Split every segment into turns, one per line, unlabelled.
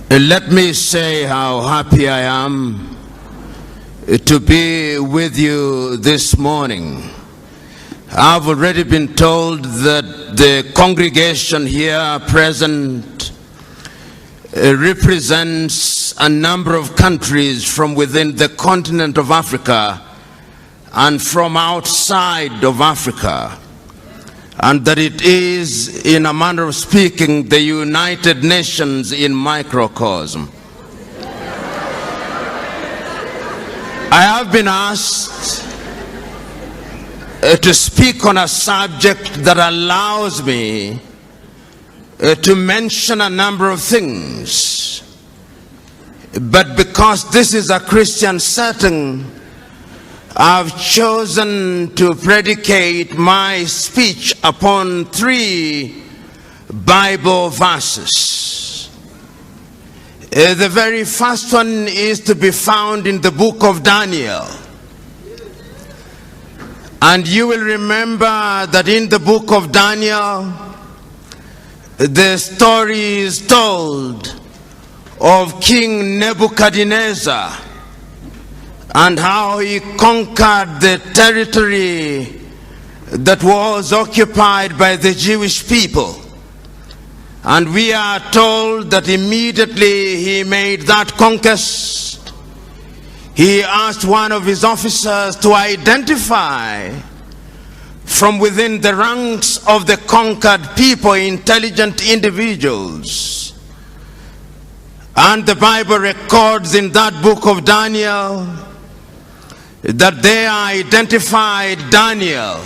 Let me say how happy I am to be with you this morning. I've already been told that the congregation here present represents a number of countries from within the continent of Africa and from outside of Africa, and that it is, in a manner of speaking, the United Nations in microcosm. I have been asked to speak on a subject that allows me to mention a number of things, but because this is a Christian setting, I've chosen to predicate my speech upon 3 Bible verses. The very first one is to be found in the book of Daniel. And you will remember that in the book of Daniel, the story is told of King Nebuchadnezzar and how he conquered the territory that was occupied by the Jewish people. And we are told that immediately he made that conquest, he asked one of his officers to identify from within the ranks of the conquered people intelligent individuals. And the Bible records in that book of Daniel that they identified Daniel.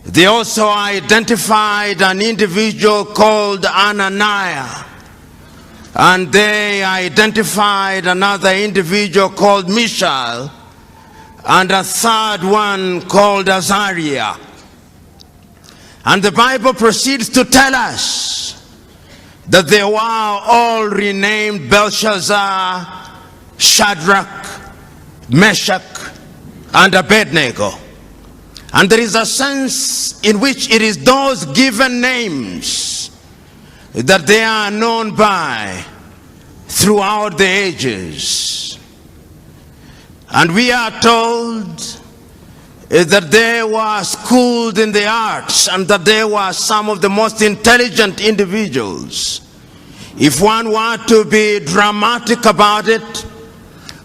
They also identified an individual called Ananias, and they identified another individual called Mishael, and a third one called Azariah. And the Bible proceeds to tell us that they were all renamed Belshazzar, Shadrach, Meshach, and Abednego. And there is a sense in which it is those given names that they are known by throughout the ages. And we are told that they were schooled in the arts and that they were some of the most intelligent individuals. If one were to be dramatic about it,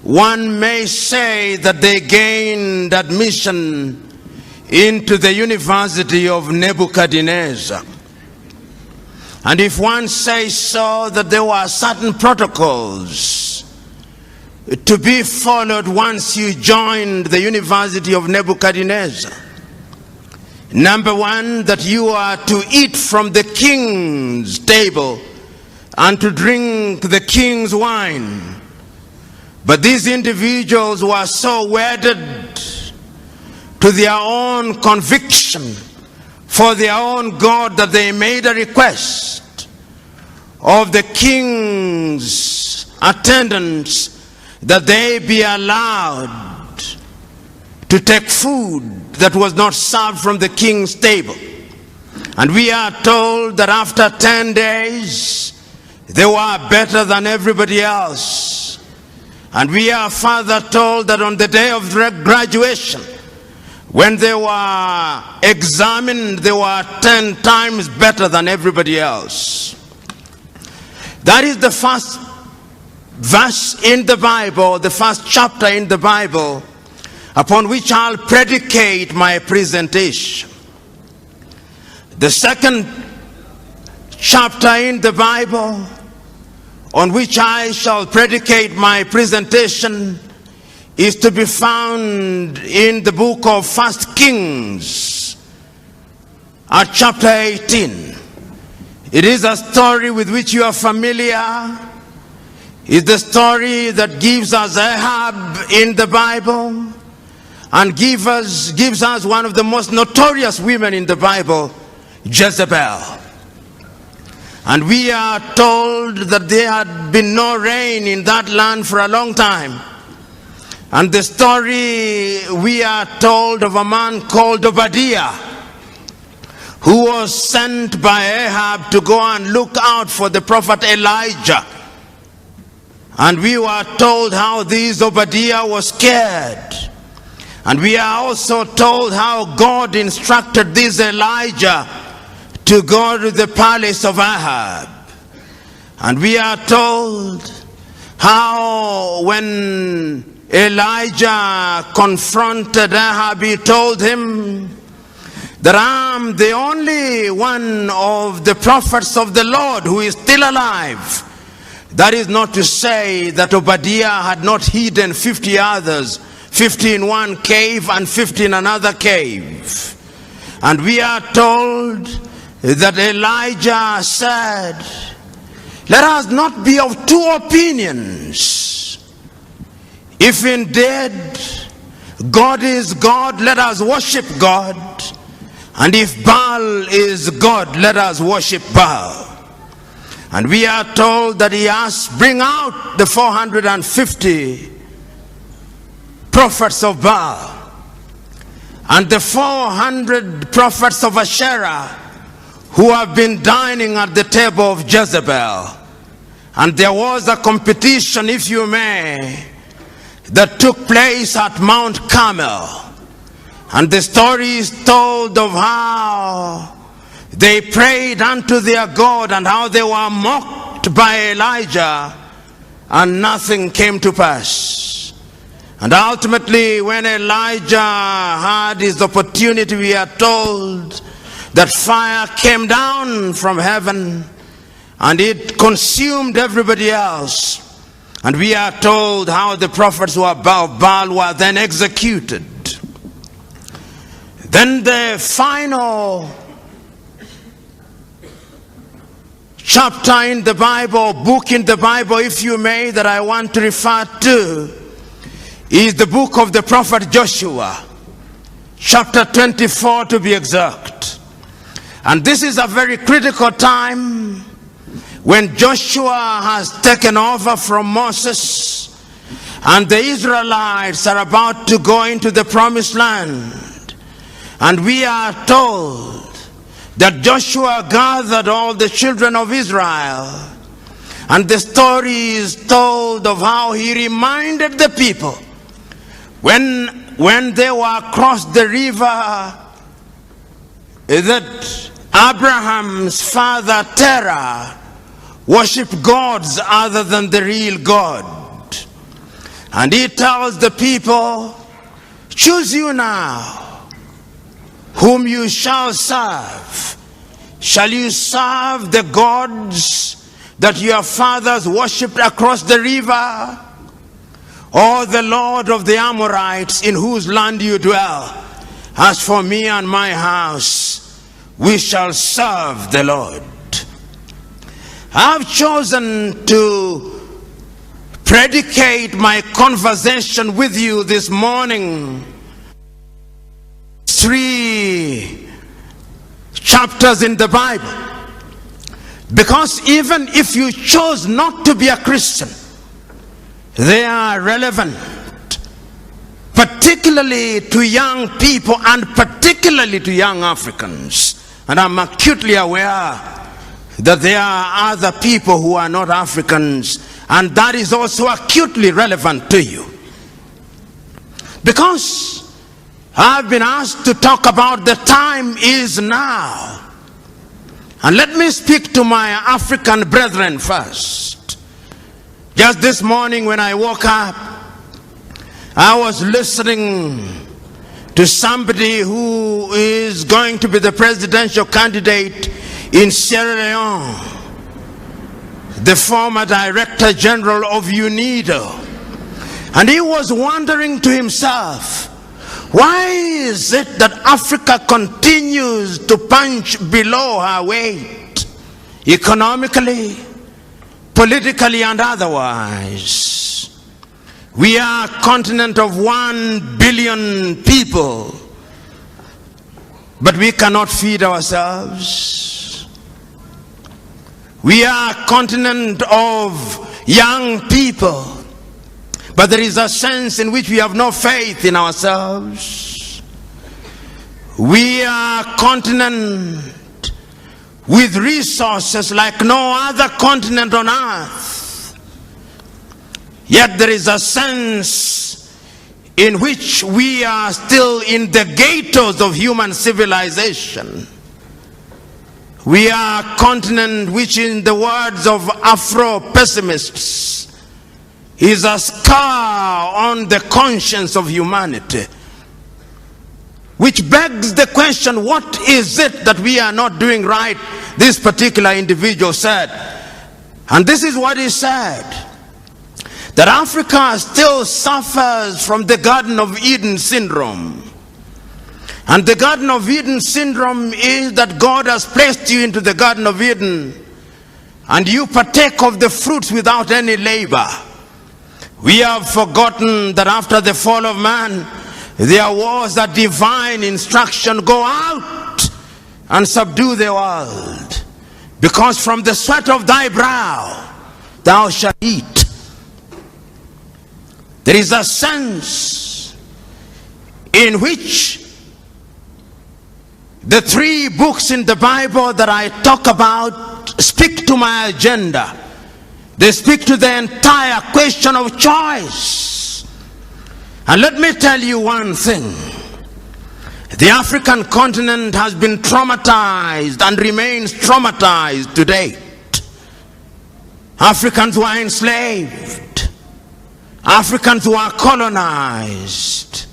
one may say that they gained admission into the University of Nebuchadnezzar. And if one says so, that there were certain protocols to be followed once you joined the University of Nebuchadnezzar. Number 1, that you are to eat from the king's table and to drink the king's wine. But these individuals were so wedded to their own conviction for their own God that they made a request of the king's attendants that they be allowed to take food that was not served from the king's table. And we are told that after 10 days they were better than everybody else. And we are further told that on the day of graduation, when they were examined, they were 10 times better than everybody else. That is the first verse in the Bible, the first chapter in the Bible, upon which I'll predicate my presentation. The second chapter in the Bible on which I shall predicate my presentation is to be found in the book of 1 Kings at chapter 18. It is a story with which you are familiar. It's the story that gives us Ahab in the Bible and gives us one of the most notorious women in the Bible, Jezebel. And we are told that there had been no rain in that land for a long time. And the story we are told of a man called Obadiah, who was sent by Ahab to go and look out for the prophet Elijah. And we were told how this Obadiah was scared. And we are also told how God instructed this Elijah to go to the palace of Ahab. And we are told how when Elijah confronted Ahab, he told him that I'm the only one of the prophets of the Lord who is still alive. That is not to say that Obadiah had not hidden 50 others, 50 in one cave and 50 in another cave. And we are told that Elijah said, let us not be of two opinions. If indeed God is God, let us worship God. And if Baal is God, let us worship Baal. And we are told that he asked, bring out the 450 prophets of Baal and the 400 prophets of Asherah who have been dining at the table of Jezebel. And there was a competition, if you may, that took place at Mount Carmel. And the story is told of how they prayed unto their God and how they were mocked by Elijah and nothing came to pass. And ultimately, when Elijah had his opportunity, we are told that fire came down from heaven and it consumed everybody else. And we are told how the prophets who of Baal were then executed. Then the final chapter in the Bible, book in the Bible, if you may, that I want to refer to is the book of the prophet Joshua, chapter 24 to be exact. And this is a very critical time when Joshua has taken over from Moses and the Israelites are about to go into the promised land. And we are told that Joshua gathered all the children of Israel, and the story is told of how he reminded the people when they were across the river that Abraham's father Terah worshipped gods other than the real God. And he tells the people, choose you now whom you shall serve. Shall you serve the gods that your fathers worshipped across the river, or the Lord of the Amorites in whose land you dwell? As for me and my house, we shall serve the Lord. I've chosen to predicate my conversation with you this morning 3 chapters in the Bible, because even if you chose not to be a Christian, they are relevant, particularly to young people and particularly to young Africans. And I'm acutely aware that there are other people who are not Africans, and that is also acutely relevant to you, because I've been asked to talk about the time is now. And let me speak to my African brethren first. Just this morning when I woke up, I was listening to somebody who is going to be the presidential candidate in Sierra Leone, the former Director General of UNIDO. And he was wondering to himself, why is it that Africa continues to punch below her weight, economically, politically, and otherwise? We are a continent of 1 billion people, but we cannot feed ourselves. We are a continent of young people, but there is a sense in which we have no faith in ourselves. We are a continent with resources like no other continent on earth. Yet there is a sense in which we are still in the ghettos of human civilization. We are a continent which, in the words of Afro-pessimists, is a scar on the conscience of humanity. Which begs the question, what is it that we are not doing right? This particular individual said, and this is what he said, that Africa still suffers from the Garden of Eden syndrome. And the Garden of Eden syndrome is that God has placed you into the Garden of Eden and you partake of the fruits without any labor. We have forgotten that after the fall of man, there was a divine instruction: go out and subdue the world, because from the sweat of thy brow thou shalt eat. There is a sense in which the 3 books in the Bible that I talk about speak to my agenda. They speak to the entire question of choice. And let me tell you one thing. The African continent has been traumatized and remains traumatized to date. Africans were enslaved. Africans were colonized.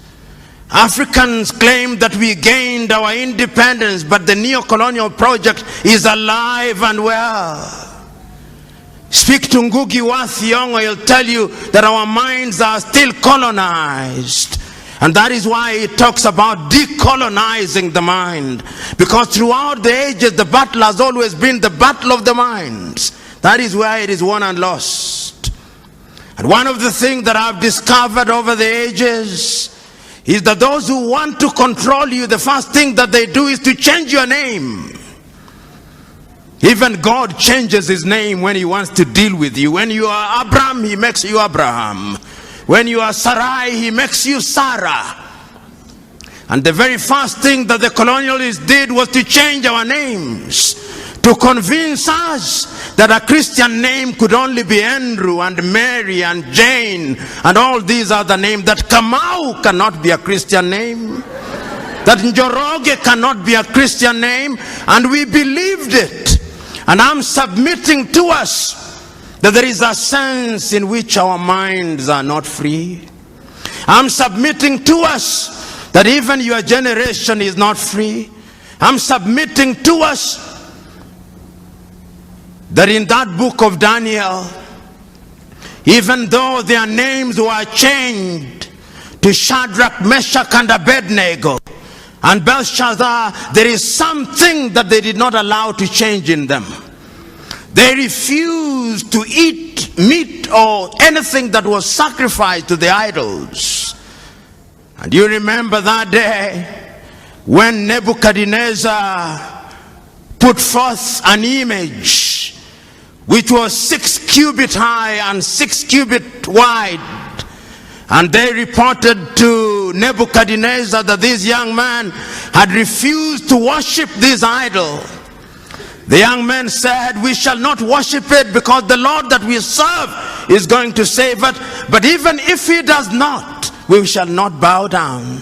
Africans claim that we gained our independence, but the neo-colonial project is alive and well. Speak to Ngugi wa Thiong'o, he'll tell you that our minds are still colonized. And that is why he talks about decolonizing the mind. Because throughout the ages, the battle has always been the battle of the minds. That is where it is won and lost. And one of the things that I've discovered over the ages is that those who want to control you, the first thing that they do is to change your name. Even God changes his name when he wants to deal with you. When you are Abraham, he makes you Abraham. When you are Sarai, he makes you Sarah. And the very first thing that the colonialists did was to change our names, to convince us that a Christian name could only be Andrew and Mary and Jane and all these other names, that Kamau cannot be a Christian name, that Njoroge cannot be a Christian name, and we believed it. And I'm submitting to us that there is a sense in which our minds are not free. I'm submitting to us that even your generation is not free. I'm submitting to us that in that book of Daniel, even though their names were changed to Shadrach, Meshach, and Abednego, and Belshazzar, there is something that they did not allow to change in them. They refused to eat meat or anything that was sacrificed to the idols. And you remember that day when Nebuchadnezzar put forth an image which was 6 cubits high and 6 cubits wide. And they reported to Nebuchadnezzar that this young man had refused to worship this idol. The young man said, we shall not worship it because the Lord that we serve is going to save it. But even if he does not, we shall not bow down.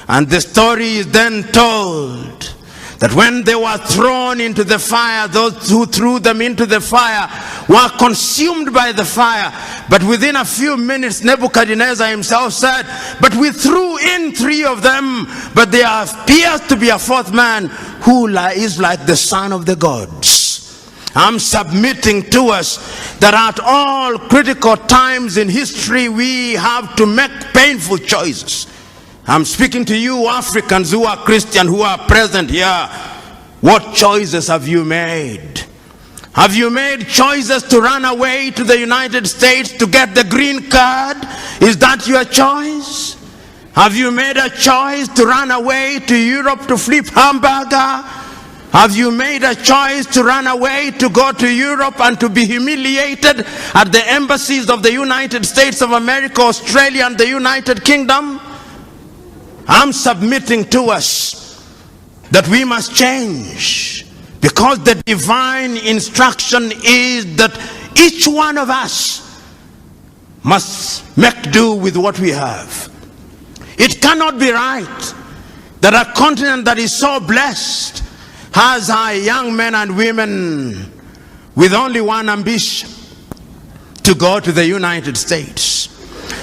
And the story is then told that when they were thrown into the fire, those who threw them into the fire were consumed by the fire. But within a few minutes, Nebuchadnezzar himself said, but we threw in 3 of them, but there appears to be a 4th man who is like the son of the gods. I'm submitting to us that at all critical times in history, we have to make painful choices. I'm speaking to you Africans who are Christian, who are present here. What choices have you made? Have you made choices to run away to the United States to get the green card? Is that your choice? Have you made a choice to run away to Europe to flip hamburger? Have you made a choice to run away to go to Europe and to be humiliated at the embassies of the United States of America, Australia, and the United Kingdom? I'm submitting to us that we must change. Because the divine instruction is that each one of us must make do with what we have. It cannot be right that a continent that is so blessed has our young men and women with only one ambition: to go to the United States.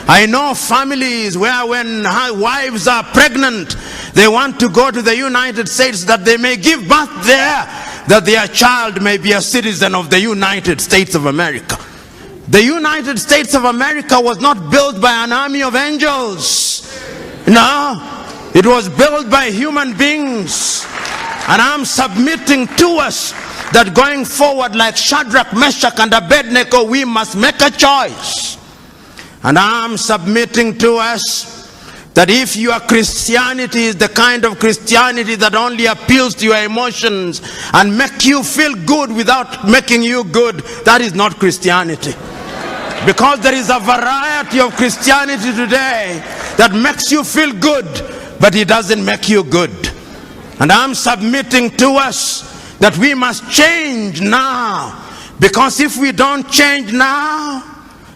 I know families where when wives are pregnant, they want to go to the United States that they may give birth there, that their child may be a citizen of the United States of America. The United States of America was not built by an army of angels. No, it was built by human beings. And I'm submitting to us that going forward, like Shadrach, Meshach, and Abednego, we must make a choice. And I'm submitting to us that if your Christianity is the kind of Christianity that only appeals to your emotions and make you feel good without making you good, that is not Christianity. Because there is a variety of Christianity today that makes you feel good, but it doesn't make you good. And I'm submitting to us that we must change now. Because if we don't change now,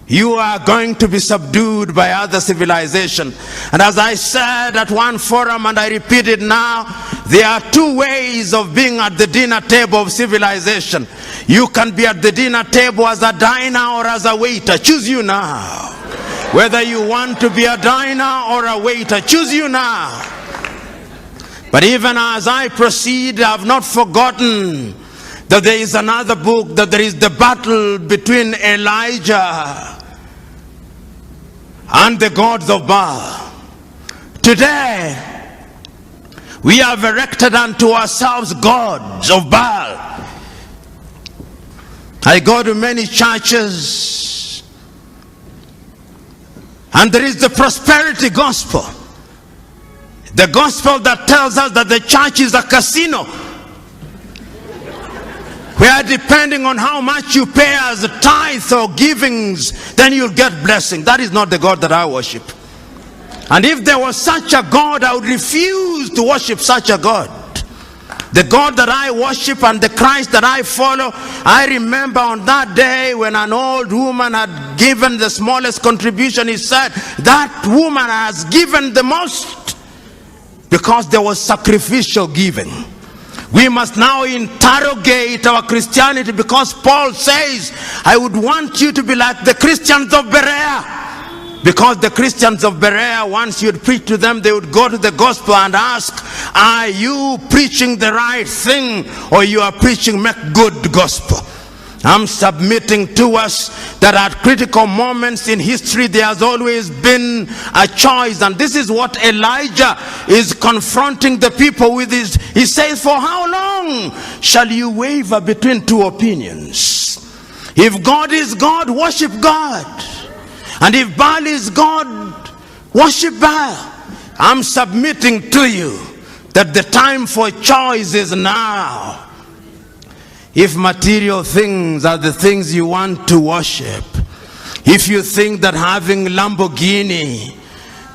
you are going to be subdued by other civilization. And as I said at one forum, and I repeat it now, there are two ways of being at the dinner table of civilization. You can be at the dinner table as a diner or as a waiter. Choose you now. Whether you want to be a diner or a waiter, choose you now. But even as I proceed, I have not forgotten that there is another book, that there is the battle between Elijah and the gods of Baal. Today, we have erected unto ourselves gods of Baal. I go to many churches, and there is the prosperity gospel. The gospel that tells us that the church is a casino, where depending on how much you pay as a tithe or givings, then you'll get blessing. That is not the God that I worship. And if there was such a God, I would refuse to worship such a God. The God that I worship and the Christ that I follow, I remember on that day when an old woman had given the smallest contribution, he said, that woman has given the most, because there was sacrificial giving. We must now interrogate our Christianity, because Paul says, I would want you to be like the Christians of Berea. Because the Christians of Berea, once you'd preach to them, they would go to the gospel and ask, are you preaching the right thing, or you are preaching make good gospel? I'm submitting to us that at critical moments in history there has always been a choice, and this is what Elijah is confronting the people with. He says, for how long shall you waver between two opinions? If God is God, worship God, and if Baal is God, worship Baal. I'm submitting to you that the time for choice is now. If material things are the things you want to worship, if you think that having Lamborghini,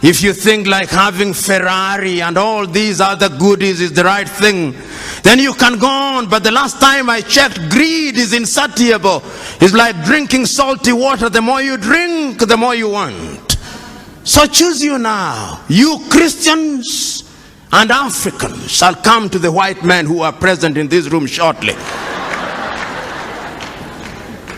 if you think like having Ferrari and all these other goodies is the right thing, then you can go on. But the last time I checked, greed is insatiable. It's like drinking salty water. The more you drink, the more you want. So choose you now. You Christians and Africans shall come to the white men who are present in this room shortly.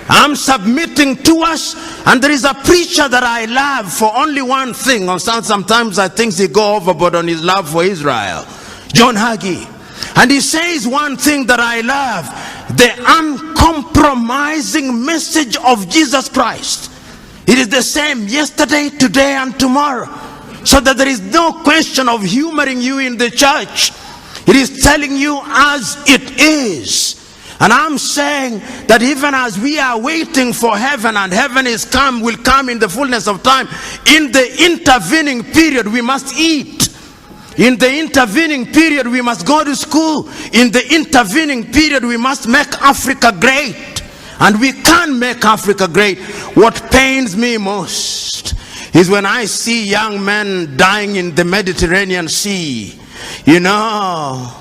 I'm submitting to us, and there is a preacher that I love for only one thing. Sometimes I think he go overboard on his love for Israel, John Hagee. And he says one thing that I love: the uncompromising message of Jesus Christ. It is the same yesterday, today, and tomorrow. So that there is no question of humoring you in the church. It is telling you as it is. And I'm saying that even as we are waiting for heaven, and heaven will come in the fullness of time, in the intervening period we must eat. In the intervening period we must go to school. In the intervening period we must make Africa great. And we can make Africa great. What pains me most is when I see young men dying in the Mediterranean Sea. You know,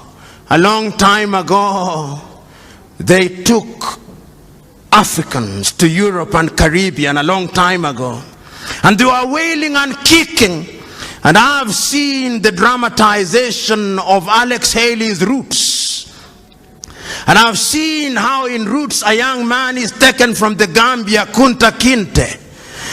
a long time ago, they took Africans to Europe and Caribbean a long time ago. And they were wailing and kicking. And I've seen the dramatization of Alex Haley's Roots. And I've seen how in Roots a young man is taken from the Gambia, Kunta Kinte.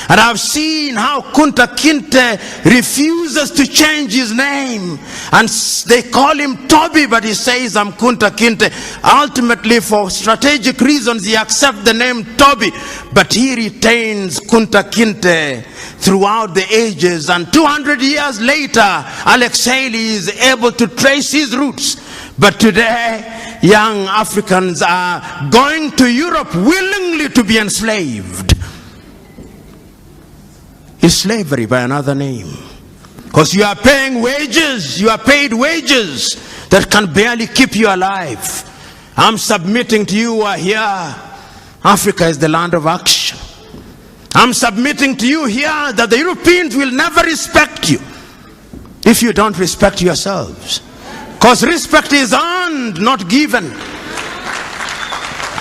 And I've seen how Kunta Kinte refuses to change his name. And they call him Toby, but he says, I'm Kunta Kinte. Ultimately, for strategic reasons, he accepts the name Toby. But he retains Kunta Kinte throughout the ages. And 200 years later, Alex Haley is able to trace his roots. But today, young Africans are going to Europe willingly to be enslaved. It's slavery by another name. Because you are paying wages, you are paid wages that can barely keep you alive. I'm submitting to you who are here. Africa is the land of action. I'm submitting to you here that the Europeans will never respect you if you don't respect yourselves. Because respect is earned, not given.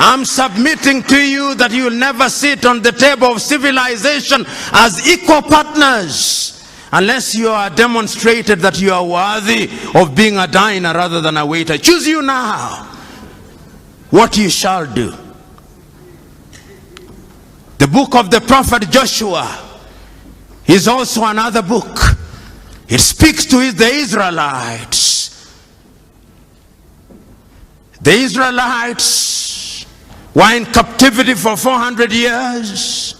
I'm submitting to you that you will never sit on the table of civilization as equal partners unless you are demonstrated that you are worthy of being a diner rather than a waiter. Choose you now what you shall do. The book of the prophet Joshua is also another book. It speaks to the Israelites. The Israelites were in captivity for 400 years.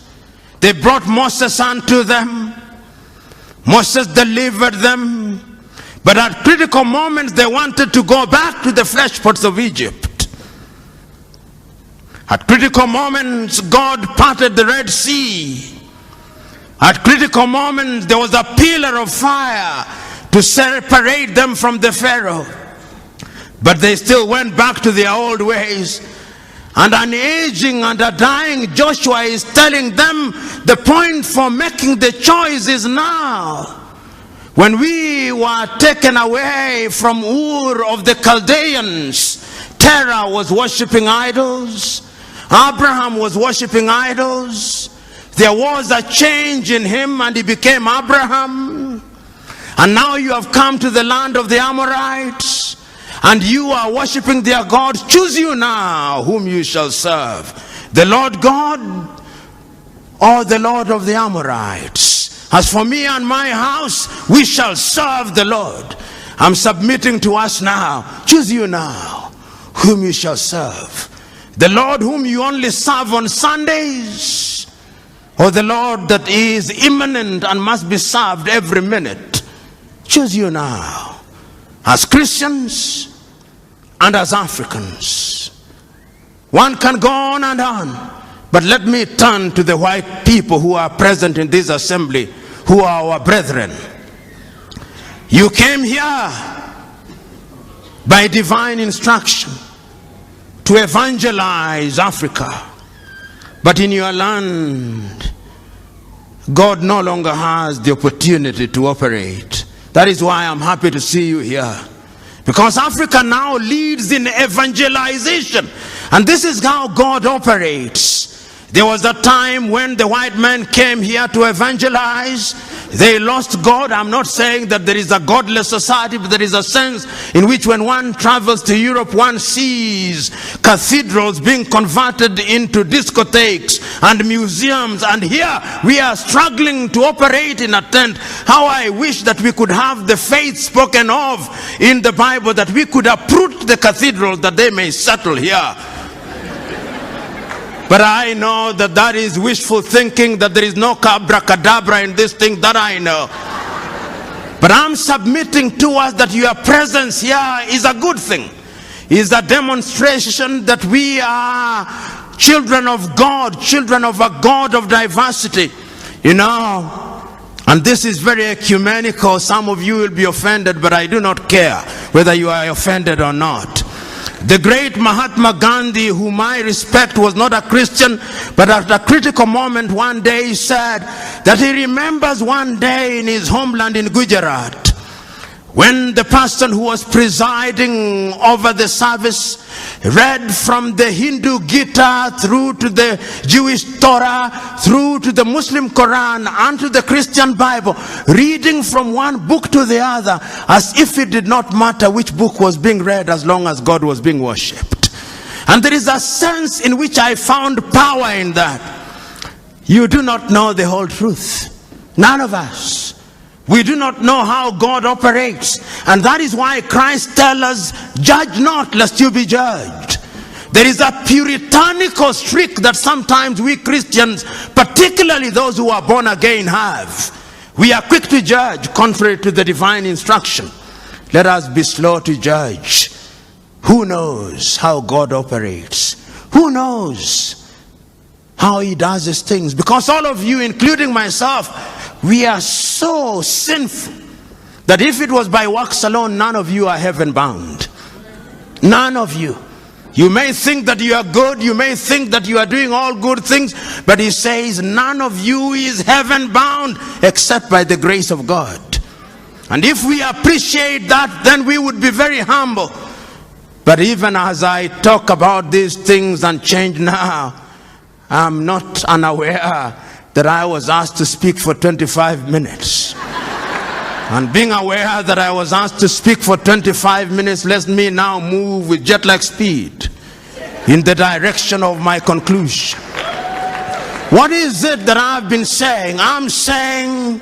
They brought Moses unto them. Moses delivered them. But at critical moments, they wanted to go back to the flesh pots of Egypt. At critical moments, God parted the Red Sea. At critical moments, there was a pillar of fire to separate them from the Pharaoh. But they still went back to their old ways. And an aging and a dying Joshua is telling them the point for making the choice is now. When we were taken away from Ur of the Chaldeans, Terah was worshipping idols. Abraham was worshipping idols. There was a change in him and he became Abraham. And now you have come to the land of the Amorites. And you are worshipping their gods. Choose you now whom you shall serve, the Lord God or the Lord of the Amorites. As for me and my house, we shall serve the Lord. I'm submitting to us now. Choose you now whom you shall serve, the Lord whom you only serve on Sundays, or the Lord that is imminent and must be served every minute. Choose you now, as Christians and as Africans. One can go on and on, but let me turn to the white people who are present in this assembly, who are our brethren. You came here by divine instruction to evangelize Africa, but in your land, God no longer has the opportunity to operate. That is why I'm happy to see you here. Because Africa now leads in evangelization. And this is how God operates. There was a time when the white men came here to evangelize. They lost God. I'm not saying that there is a godless society, but there is a sense in which when one travels to Europe, one sees cathedrals being converted into discotheques and museums. And here we are struggling to operate in a tent. How I wish that we could have the faith spoken of in the Bible, that we could uproot the cathedrals that they may settle here. But I know that that is wishful thinking, that there is no abracadabra in this thing, that I know. But I'm submitting to us that your presence here is a good thing. Is a demonstration that we are children of God, children of a God of diversity. You know, and this is very ecumenical. Some of you will be offended, but I do not care whether you are offended or not. The great Mahatma Gandhi, whom I respect, was not a Christian, but at a critical moment one day he said that he remembers one day in his homeland in Gujarat when the person who was presiding over the service read from the Hindu Gita through to the Jewish Torah, through to the Muslim Quran and to the Christian Bible, reading from one book to the other as if it did not matter which book was being read as long as God was being worshipped. And there is a sense in which I found power in that. You do not know the whole truth. None of us. We do not know how God operates. And that is why Christ tells us, judge not lest you be judged. There is a puritanical streak that sometimes we Christians, particularly those who are born again, have. We are quick to judge contrary to the divine instruction. Let us be slow to judge. Who knows how God operates? Who knows how he does his things? Because all of you, including myself, we are so sinful that if it was by works alone, none of you are heaven bound. None of you. You may think that you are good, you may think that you are doing all good things, but he says none of you is heaven bound except by the grace of God. And if we appreciate that, then we would be very humble. But even as I talk about these things and change now, I'm not unaware that I was asked to speak for 25 minutes. And being aware that I was asked to speak for 25 minutes lets me now move with jet-lag speed in the direction of my conclusion. What is it that I've been saying? I'm saying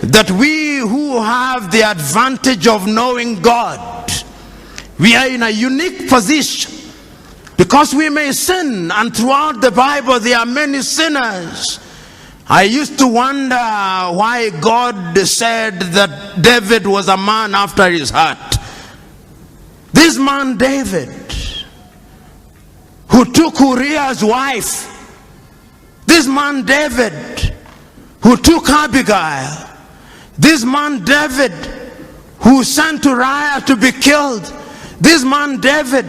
that we who have the advantage of knowing God, we are in a unique position because we may sin, and throughout the Bible there are many sinners. I used to wonder why God said that David was a man after his heart. This man David, who took Uriah's wife, this man David, who took Abigail, this man David, who sent Uriah to be killed, this man David,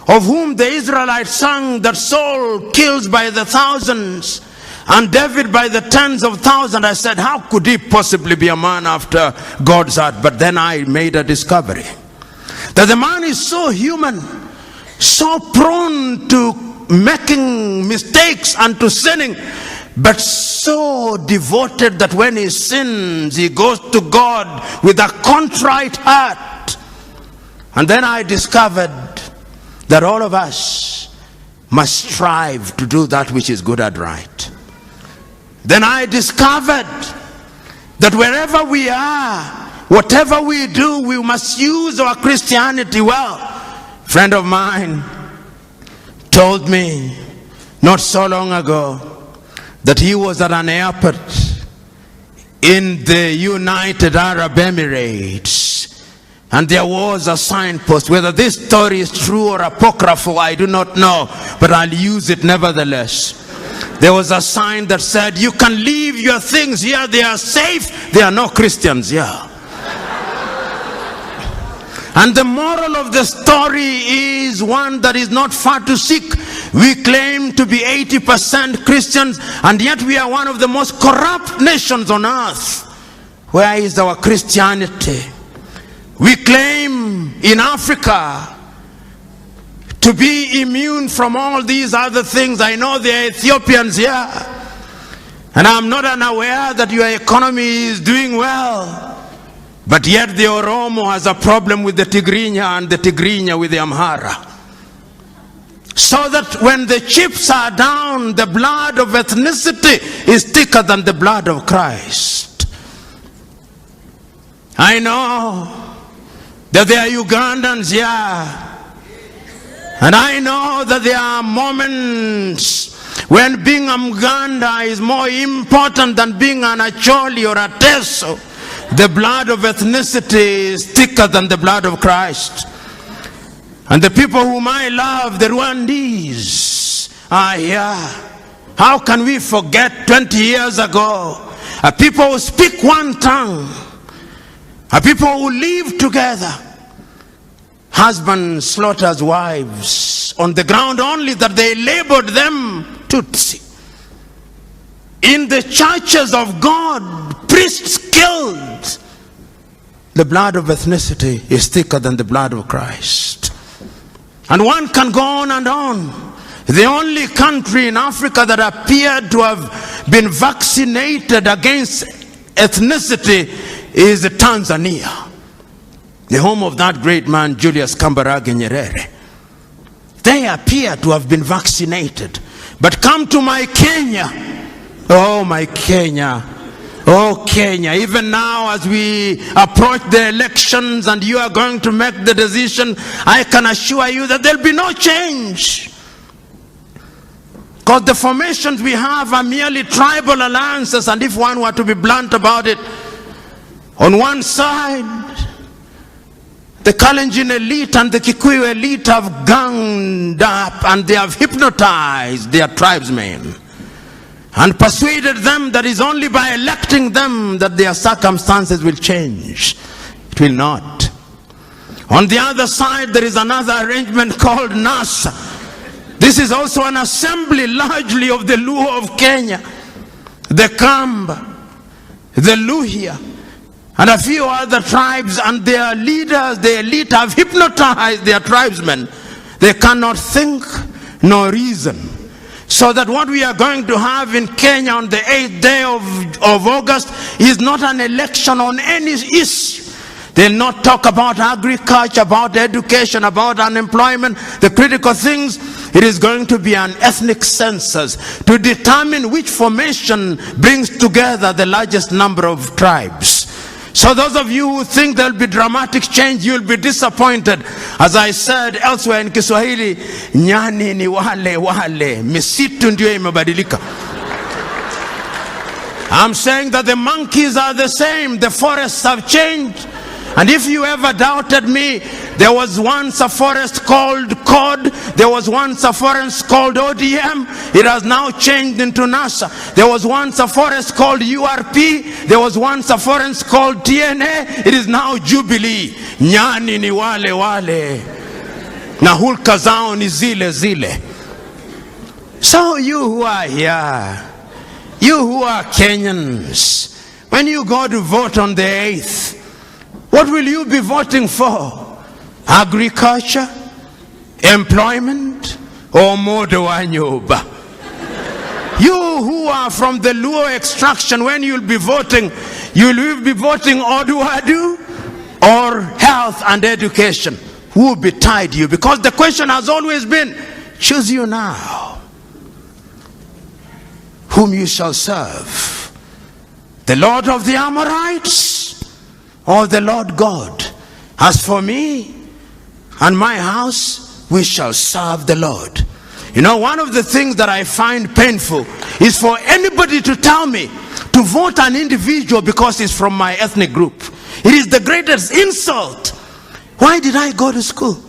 of whom the Israelites sang that Saul kills by the thousands, and David by the tens of thousands. I said, how could he possibly be a man after God's heart? But then I made a discovery that the man is so human, so prone to making mistakes and to sinning, but so devoted that when he sins, he goes to God with a contrite heart. And then I discovered that all of us must strive to do that which is good and right. Then I discovered that wherever we are, whatever we do, we must use our Christianity well. A friend of mine told me not so long ago that he was at an airport in the United Arab Emirates, and there was a signpost. Whether this story is true or apocryphal, I do not know, but I'll use it nevertheless. There was a sign that said, you can leave your things here, they are safe, there are no Christians here. And the moral of the story is one that is not far to seek. We claim to be 80% Christians, and yet we are one of the most corrupt nations on earth. Where is our Christianity? We claim in Afrika to be immune from all these other things. I know there are Ethiopians here, and I'm not unaware that your economy is doing well, but yet the Oromo has a problem with the Tigrinya, and the Tigrinya with the Amhara. So that when the chips are down, the blood of ethnicity is thicker than the blood of Christ. I know that there are Ugandans here, and I know that there are moments when being a Muganda is more important than being an Acholi or a Teso. The blood of ethnicity is thicker than the blood of Christ. And the people whom I love, the Rwandese, are here. How can we forget 20 years ago? A people who speak one tongue. A people who live together. Husbands slaughters wives on the ground only that they labored them Tutsi. In the churches of God, priests killed. the blood of ethnicity is thicker than the blood of Christ. And one can go on and on. The only country in Africa that appeared to have been vaccinated against ethnicity is Tanzania, the home of that great man Julius Kambarage Nyerere. They appear to have been vaccinated. But come to my Kenya. Oh, my Kenya. Oh, Kenya. Even now as we approach the elections and you are going to make the decision, I can assure you that there will be no change. Because the formations we have are merely tribal alliances, and if one were to be blunt about it, on one side, the Kalenjin elite and the Kikuyu elite have ganged up and they have hypnotized their tribesmen and persuaded them that it's only by electing them that their circumstances will change. It will not. On the other side, there is another arrangement called NASA. This is also an assembly largely of the Luo of Kenya, the Kamba, the Luhya, and a few other tribes, and their leaders, the elite, have hypnotized their tribesmen. They cannot think nor reason. So that what we are going to have in Kenya on the 8th day of August is not an election on any issue. They'll not talk about agriculture, about education, about unemployment, the critical things. It is going to be an ethnic census to determine which formation brings together the largest number of tribes. So those of you who think there will be dramatic change, you will be disappointed. As I said elsewhere in Kiswahili, nyani ni wale wale, misitu ndio imebadilika. I'm saying that the monkeys are the same, the forests have changed. And if you ever doubted me, there was once a forest called COD, there was once a forest called ODM, it has now changed into NASA. There was once a forest called URP, there was once a forest called TNA, it is now Jubilee. Nyani ni wale wale, na hulka zao ni zile zile. So you who are here, you who are Kenyans, when you go to vote on the 8th, what will you be voting for? Agriculture, employment, or modo wa nyoba? You who are from the Luo extraction, when you'll be voting Oduadu or health and education? Who will betide you? Because the question has always been, choose you now whom you shall serve, the Lord of the Amorites or the Lord God. As for me and my house, we shall serve the Lord. You know, one of the things that I find painful is for anybody to tell me to vote an individual because he's from my ethnic group. It is the greatest insult. Why did I go to school?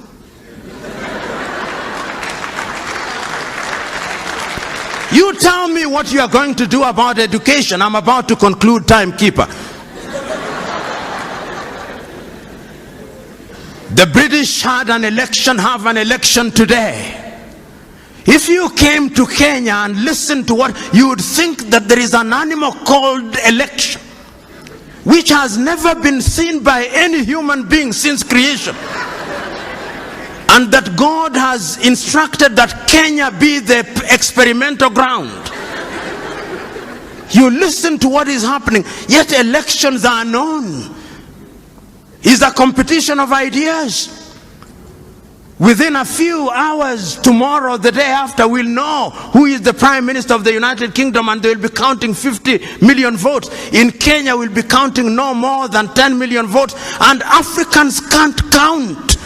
You tell me what you are going to do about education. I'm about to conclude, timekeeper. The British had an election, have an election today. If you came to Kenya and listened to what, you would think that there is an animal called election, which has never been seen by any human being since creation. And that God has instructed that Kenya be the experimental ground. You listen to what is happening, yet elections are known. It's a competition of ideas. Within a few hours, tomorrow, the day after, we'll know who is the Prime Minister of the United Kingdom, and they'll be counting 50 million votes. In Kenya, we'll be counting no more than 10 million votes, and Africans can't count.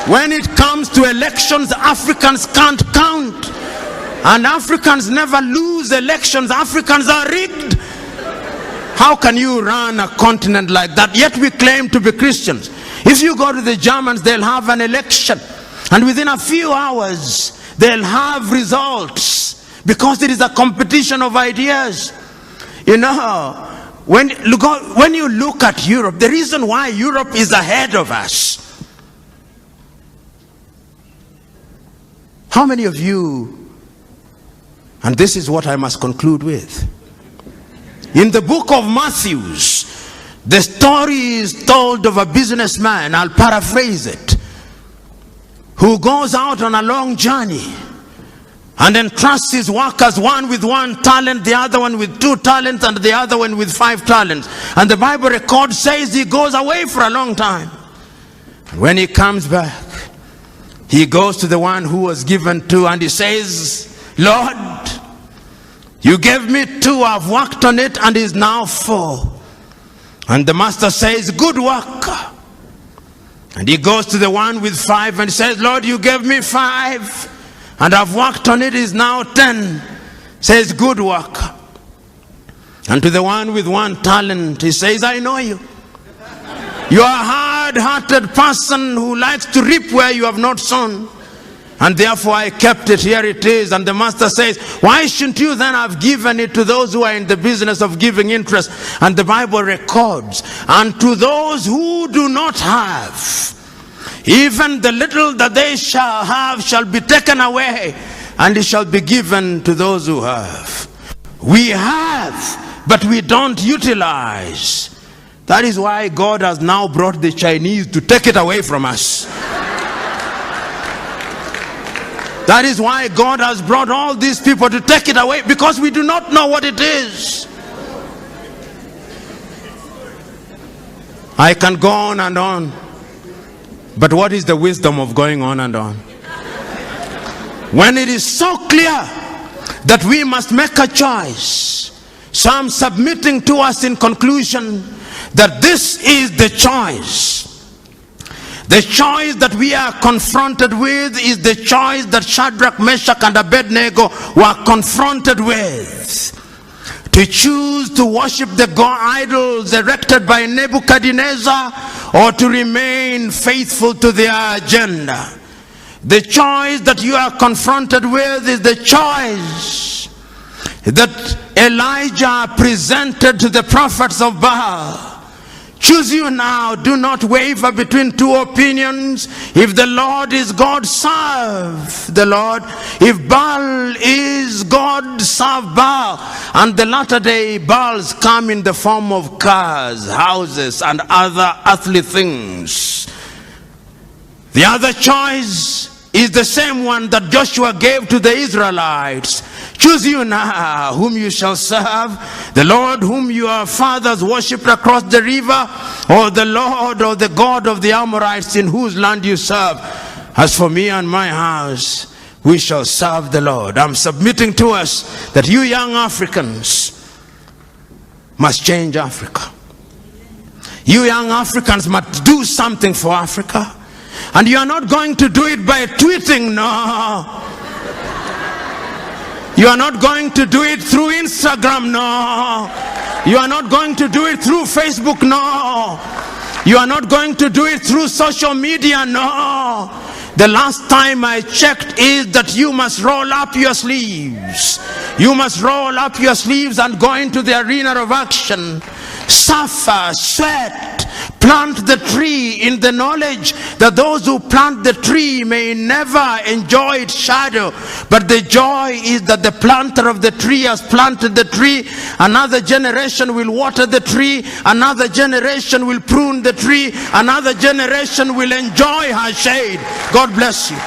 When it comes to elections, Africans can't count. And Africans never lose elections. Africans are rigged. How can you run a continent like that? Yet we claim to be Christians. If you go to the Germans, they'll have an election, and within a few hours they'll have results, because it is a competition of ideas. You know, when you look at Europe, the reason why Europe is ahead of us, how many of you And this is what I must conclude with. In the book of Matthew, the story is told of a businessman, I'll paraphrase it, who goes out on a long journey and entrusts his workers, one with 1 talent, the other one with 2 talents, and the other one with 5 talents. And the Bible record says he goes away for a long time. And when he comes back, he goes to the one who was given 2 and he says, Lord, you gave me 2, I've worked on it and is now 4. And the master says, good work. And he goes to the one with 5 and says, Lord, you gave me 5 and I've worked on it, is now 10. Says, good work. And to the one with 1 talent, he says, I know you. You are a hard-hearted person who likes to reap where you have not sown. And therefore I kept it, here it is. And the master says, why shouldn't you then have given it to those who are in the business of giving interest? And the Bible records, and to those who do not have, even the little that they shall have shall be taken away, and it shall be given to those who have. We have, but we don't utilize. That is why God has now brought the Chinese to take it away from us. That is why God has brought all these people to take it away, because we do not know what it is. I can go on and on, but what is the wisdom of going on and on? When it is so clear that we must make a choice. So I'm submitting to us in conclusion that this is the choice. The choice that we are confronted with is the choice that Shadrach, Meshach, and Abednego were confronted with. To choose to worship the god idols erected by Nebuchadnezzar, or to remain faithful to their agenda. The choice that you are confronted with is the choice that Elijah presented to the prophets of Baal. Choose you now. Do not waver between 2 opinions. If the Lord is God, serve the Lord. If Baal is God, serve Baal. And the latter day Baals come in the form of cars, houses, and other earthly things. The other choice is the same one that Joshua gave to the Israelites. Choose you now whom you shall serve, the Lord whom your fathers worshipped across the river, or the Lord or the God of the Amorites in whose land you serve. As for me and my house, we shall serve the Lord. I'm submitting to us that you young Africans must change Africa. You young Africans must do something for Africa. And you are not going to do it by tweeting, no. You are not going to do it through Instagram, no. You are not going to do it through Facebook, no. You are not going to do it through social media, no. The last time I checked is that you must roll up your sleeves. You must roll up your sleeves and go into the arena of action. Suffer, sweat, plant the tree in the knowledge that those who plant the tree may never enjoy its shadow, but the joy is that the planter of the tree has planted the tree. Another generation will water the tree, another generation will prune the tree, another generation will enjoy her shade. God bless you.